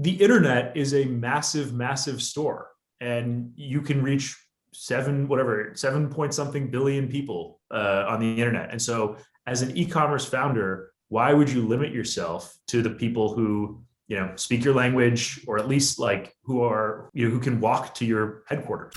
the internet is a massive, massive store, and you can reach 7 point something billion people on the internet. And so as an e-commerce founder, why would you limit yourself to the people who, speak your language, or at least like who are, who can walk to your headquarters?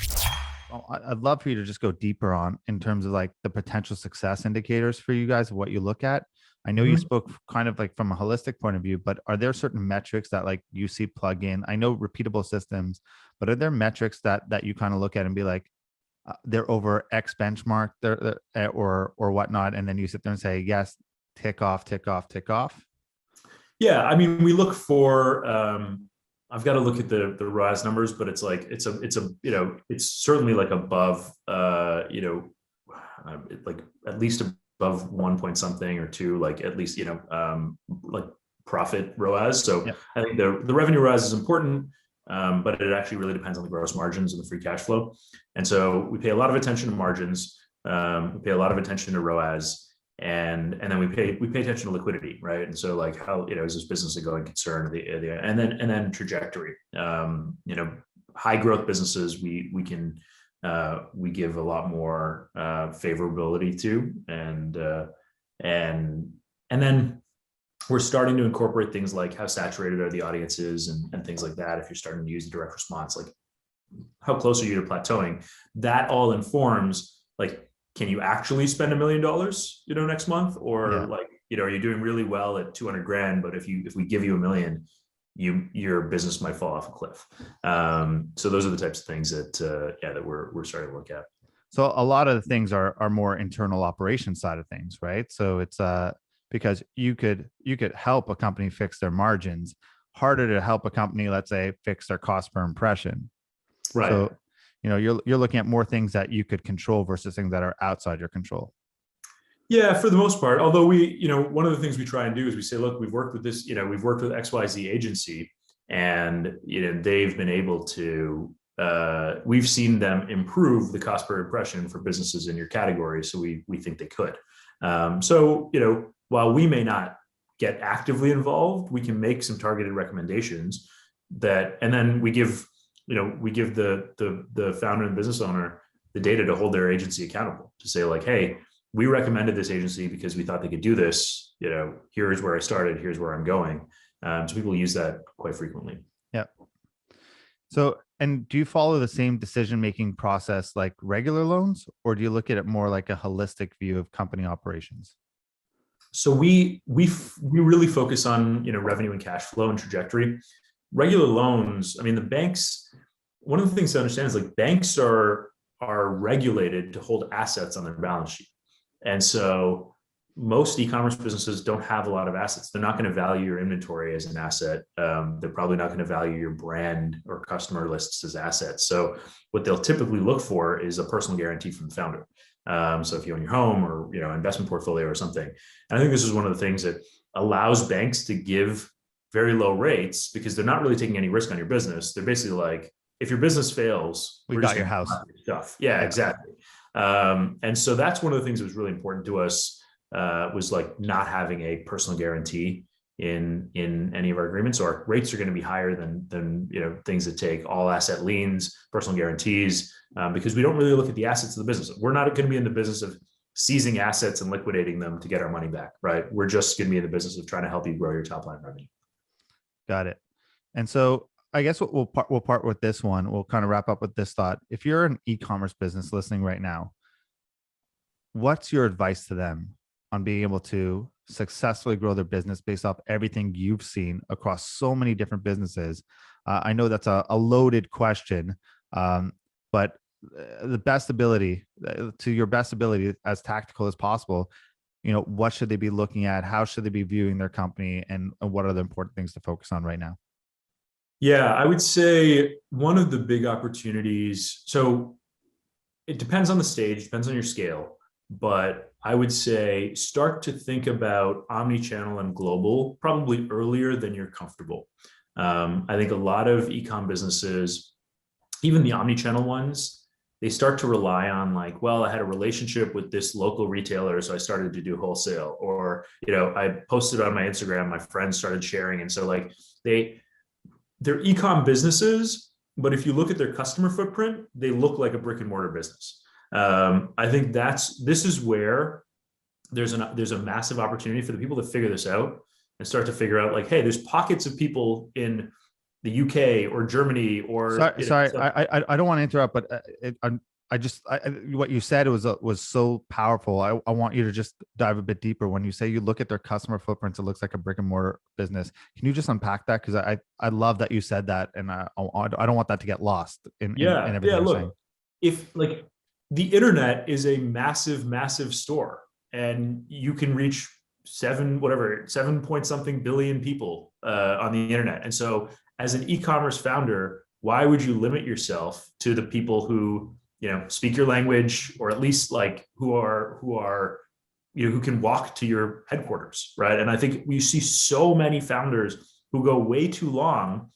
Well, I'd love for you to just go deeper on in terms of like the potential success indicators for you guys, what you look at. I know you spoke kind of like from a holistic point of view, but are there certain metrics that like you see plug in? I know repeatable systems, but are there metrics that you kind of look at and be like, they're over X benchmark or whatnot, and then you sit there and say, yes, tick off, tick off, tick off? Yeah, I mean, we look for. I've got to look at the ROAS numbers, but it's like it's it's certainly like above like at least above 1 point something or 2, like at least like profit ROAS. So yeah. I think the revenue ROAS is important. But it actually really depends on the gross margins and the free cash flow. And so we pay a lot of attention to margins. We pay a lot of attention to ROAS, and then we pay attention to liquidity, right? And so like how, is this business a going concern? And then trajectory. High growth businesses we give a lot more favorability to, and then we're starting to incorporate things like how saturated are the audiences and things like that. If you're starting to use the direct response, like how close are you to plateauing? That all informs like, can you actually spend $1 million, next month? Or like, are you doing really well at 200 grand, but if we give you $1 million, your business might fall off a cliff. So those are the types of things that we're starting to look at. So a lot of the things are more internal operation side of things, right? So it's because you could help a company fix their margins, harder to help a company, let's say, fix their cost per impression. Right. So, you're looking at more things that you could control versus things that are outside your control. Yeah, for the most part. Although one of the things we try and do is we say, look, we've worked with this, we've worked with XYZ agency, and they've been able to, we've seen them improve the cost per impression for businesses in your category. So we think they could. So while we may not get actively involved, we can make some targeted recommendations and then we give the founder and business owner the data to hold their agency accountable, to say like, hey, we recommended this agency because we thought they could do this. Here's where I started, here's where I'm going. So people use that quite frequently. Yeah. So, and do you follow the same decision-making process like regular loans, or do you look at it more like a holistic view of company operations? So we really focus on, revenue and cash flow and trajectory. Regular loans, I mean, the banks, one of the things to understand is like banks are regulated to hold assets on their balance sheet. And so most e-commerce businesses don't have a lot of assets. They're not going to value your inventory as an asset. They're probably not going to value your brand or customer lists as assets. So what they'll typically look for is a personal guarantee from the founder. So if you own your home or, investment portfolio or something. And I think this is one of the things that allows banks to give very low rates, because they're not really taking any risk on your business. They're basically like, if your business fails, we got your house stuff. Yeah, exactly. And so that's one of the things that was really important to us, was like not having a personal guarantee in any of our agreements. So our rates are going to be higher than things that take all asset liens, personal guarantees, because we don't really look at the assets of the business. We're not going to be in the business of seizing assets and liquidating them to get our money back, right? We're just going to be in the business of trying to help you grow your top line revenue. Got it. And so I guess we'll part with this one. We'll kind of wrap up with this thought. If you're an e-commerce business listening right now, what's your advice to them on being able to successfully grow their business based off everything you've seen across so many different businesses? I know that's a loaded question, but the best ability, to your best ability, as tactical as possible, what should they be looking at? How should they be viewing their company? And what are the important things to focus on right now? Yeah, I would say one of the big opportunities, so it depends on the stage, depends on your scale, but I would say start to think about omnichannel and global probably earlier than you're comfortable. I think a lot of e-com businesses, even the omnichannel ones, they start to rely on like, well, I had a relationship with this local retailer, so I started to do wholesale, or, I posted on my Instagram, my friends started sharing. And so like they're e-com businesses, but if you look at their customer footprint, they look like a brick and mortar business. I think this is where there's a massive opportunity for the people to figure this out and start to figure out like, hey, there's pockets of people in the UK or Germany or I don't want to interrupt, but what you said was so powerful. I want you to just dive a bit deeper. When you say you look at their customer footprints, it looks like a brick and mortar business. Can you just unpack that? Because I love that you said that, and I don't want that to get lost in everything you're saying. If like the internet is a massive, massive store, and you can reach 7 point something billion people on the internet, and so as an e-commerce founder, why would you limit yourself to the people who speak your language, or at least like who can walk to your headquarters, right? And I think we see so many founders who go way too long,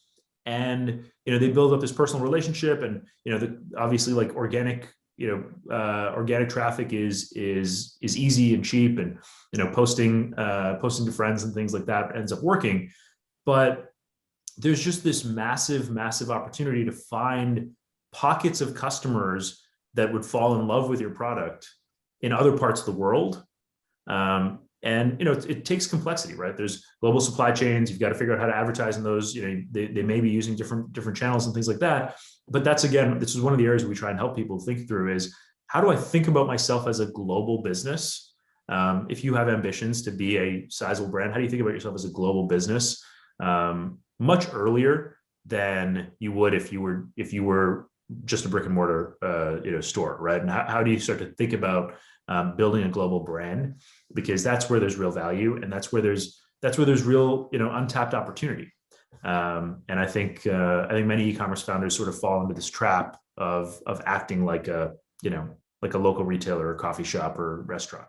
and they build up this personal relationship, and obviously like organic traffic is easy and cheap, and posting to friends and things like that ends up working. But there's just this massive, massive opportunity to find pockets of customers that would fall in love with your product in other parts of the world. And it takes complexity, right? There's global supply chains. You've got to figure out how to advertise in those. They may be using different channels and things like that. But this is one of the areas we try and help people think through is, how do I think about myself as a global business? If you have ambitions to be a sizable brand, how do you think about yourself as a global business? Much earlier than you would if you were just a brick and mortar store, right? And how do you start to think about building a global brand? Because that's where there's real value, and that's where there's real untapped opportunity. And I think many e-commerce founders sort of fall into this trap of acting like a local retailer or coffee shop or restaurant.